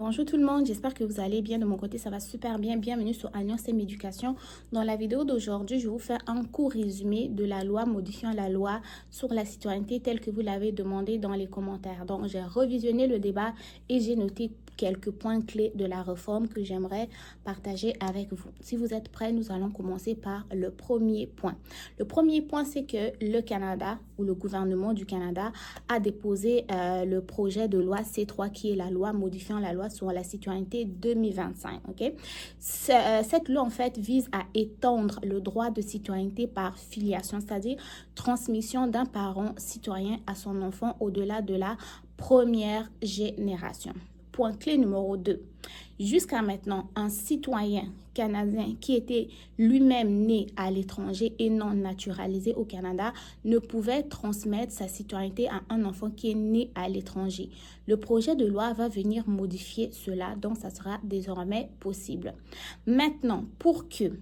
Bonjour tout le monde, j'espère que vous allez bien. De mon côté, ça va super bien. Bienvenue sur Alliance M Éducation. Dans la vidéo d'aujourd'hui, je vous fais un court résumé de la loi modifiant la loi sur la citoyenneté telle que vous l'avez demandé dans les commentaires. Donc, j'ai revisionné le débat et j'ai noté quelques points clés de la réforme que j'aimerais partager avec vous. Si vous êtes prêts, nous allons commencer par le premier point. Le premier point, c'est que le Canada ou le gouvernement du Canada a déposé le projet de loi C3 qui est la loi modifiant la loi sur la citoyenneté 2025. Okay? Cette loi, en fait, vise à étendre le droit de citoyenneté par filiation, c'est-à-dire transmission d'un parent citoyen à son enfant au-delà de la première génération. Point clé numéro 2. Jusqu'à maintenant, un citoyen canadien qui était lui-même né à l'étranger et non naturalisé au Canada ne pouvait transmettre sa citoyenneté à un enfant qui est né à l'étranger. Le projet de loi va venir modifier cela, donc ça sera désormais possible. Maintenant, pour que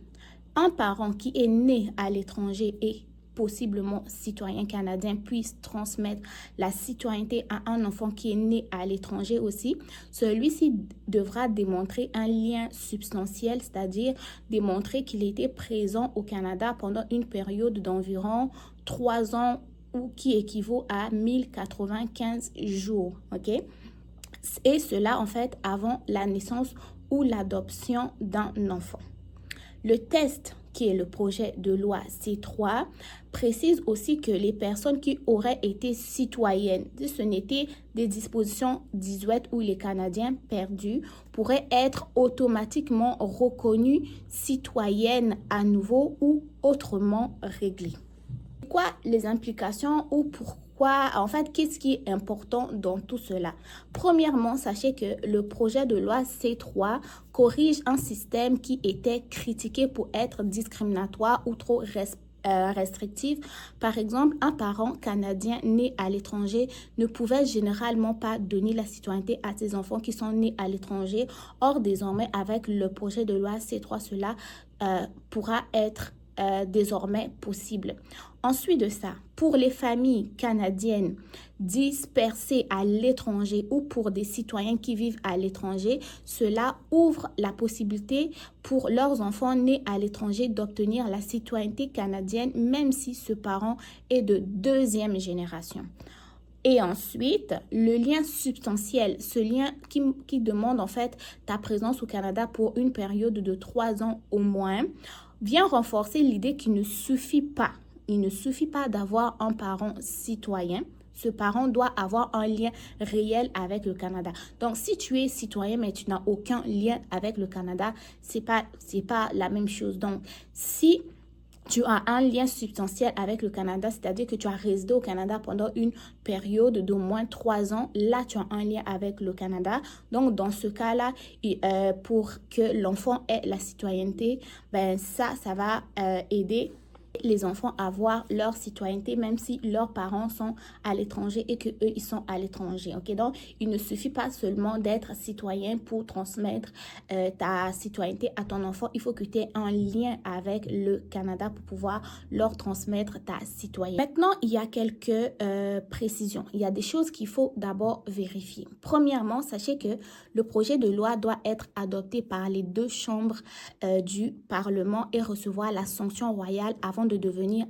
un parent qui est né à l'étranger et possiblement citoyen canadien puisse transmettre la citoyenneté à un enfant qui est né à l'étranger aussi, celui-ci devra démontrer un lien substantiel, c'est-à-dire démontrer qu'il était présent au Canada pendant une période d'environ 3 ans ou qui équivaut à 1095 jours, ok? Et cela en fait avant la naissance ou l'adoption d'un enfant. Le test, qui est le projet de loi C3, précise aussi que les personnes qui auraient été citoyennes, ce n'étaient des dispositions 18 où les Canadiens perdus pourraient être automatiquement reconnus citoyennes à nouveau ou autrement réglées. Quoi les implications ou pourquoi, en fait, qu'est-ce qui est important dans tout cela? Premièrement, sachez que le projet de loi C3 corrige un système qui était critiqué pour être discriminatoire ou trop restrictive. Par exemple, un parent canadien né à l'étranger ne pouvait généralement pas donner la citoyenneté à ses enfants qui sont nés à l'étranger. Or, désormais, avec le projet de loi C3, cela pourra être désormais possible. Ensuite de ça, pour les familles canadiennes dispersées à l'étranger ou pour des citoyens qui vivent à l'étranger, cela ouvre la possibilité pour leurs enfants nés à l'étranger d'obtenir la citoyenneté canadienne même si ce parent est de deuxième génération. Et ensuite, le lien substantiel, ce lien qui demande en fait ta présence au Canada pour une période de 3 ans au moins, vient renforcer l'idée qu'il ne suffit pas. Il ne suffit pas d'avoir un parent citoyen. Ce parent doit avoir un lien réel avec le Canada. Donc, si tu es citoyen, mais tu n'as aucun lien avec le Canada, c'est pas la même chose. Donc, si tu as un lien substantiel avec le Canada, c'est-à-dire que tu as résidé au Canada pendant une période d'au moins 3 ans. Là, tu as un lien avec le Canada. Donc, dans ce cas-là, pour que l'enfant ait la citoyenneté, ben ça va aider les enfants à avoir leur citoyenneté même si leurs parents sont à l'étranger et que eux ils sont à l'étranger. Ok, donc il ne suffit pas seulement d'être citoyen pour transmettre ta citoyenneté à ton enfant. Il faut que tu aies un lien avec le Canada pour pouvoir leur transmettre ta citoyenneté. Maintenant, il y a quelques précisions. Il y a des choses qu'il faut d'abord vérifier. Premièrement, sachez que le projet de loi doit être adopté par les 2 chambres du Parlement et recevoir la sanction royale avant de devenir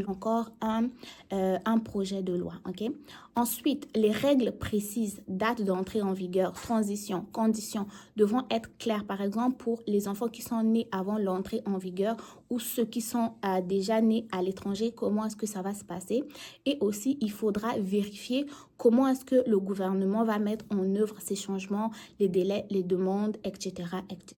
encore un projet de loi. Okay? Ensuite, les règles précises, date d'entrée en vigueur, transition, conditions devront être claires. Par exemple, pour les enfants qui sont nés avant l'entrée en vigueur ou ceux qui sont déjà nés à l'étranger, comment est-ce que ça va se passer? Et aussi, il faudra vérifier comment est-ce que le gouvernement va mettre en œuvre ces changements, les délais, les demandes, etc., etc.